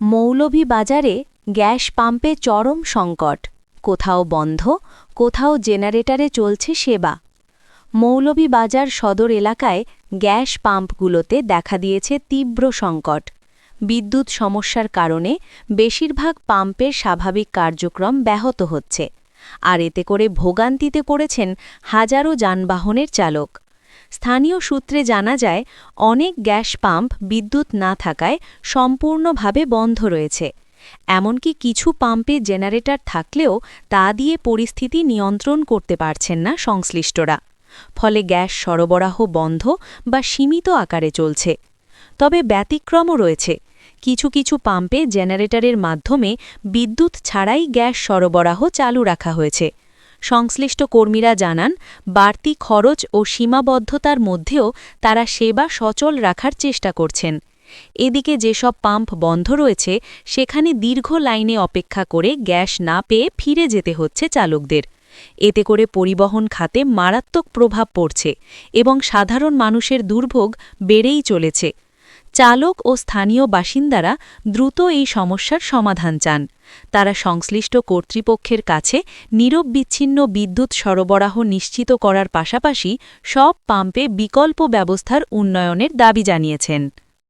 মৌলভীবাজারে gas পাম্পে চরম সংকট, কোথাও বন্ধ, কোথাও জেনারেটরে চলছে সেবা। মৌলভীবাজার সদর এলাকায় গ্যাস পাম্পগুলোতে দেখা দিয়েছে তীব্র সংকট। বিদ্যুৎ সমস্যার কারণে বেশিরভাগ পাম্পের স্বাভাবিক কার্যক্রম ব্যাহত হচ্ছে, আর এতে করে ভোগান্তিতে পড়েছেন হাজারো যানবাহনের চালক। স্থানীয় সূত্রে জানা যায়, অনেক গ্যাস পাম্প বিদ্যুৎ না থাকায় সম্পূর্ণভাবে বন্ধ রয়েছে। এমনকি কিছু পাম্পে জেনারেটর থাকলেও তা দিয়ে পরিস্থিতি নিয়ন্ত্রণ করতে পারছেন না সংশ্লিষ্টরা। ফলে গ্যাস সরবরাহ বন্ধ বা সীমিত আকারে চলছে। তবে ব্যতিক্রমও রয়েছে। কিছু কিছু পাম্পে জেনারেটরের মাধ্যমে বিদ্যুৎ ছাড়াই গ্যাস সরবরাহ চালু রাখা হয়েছে। সংশ্লিষ্ট কর্মীরা জানান, বাড়তি খরচ ও সীমাবদ্ধতার মধ্যেও তারা সেবা সচল রাখার চেষ্টা করছেন। এদিকে যেসব পাম্প বন্ধ রয়েছে সেখানে দীর্ঘ লাইনে অপেক্ষা করে গ্যাস না পেয়ে ফিরে যেতে হচ্ছে চালকদের। এতে করে পরিবহন খাতে মারাত্মক প্রভাব পড়ছে এবং সাধারণ মানুষের দুর্ভোগ বেড়েই চলেছে। চালক ও স্থানীয় বাসিন্দারা দ্রুত এই সমস্যার সমাধান চান। তারা সংশ্লিষ্ট কর্তৃপক্ষের কাছে নিরবচ্ছিন্ন বিদ্যুৎ সরবরাহ নিশ্চিত করার পাশাপাশি সব পাম্পে বিকল্প ব্যবস্থার উন্নয়নের দাবি জানিয়েছেন।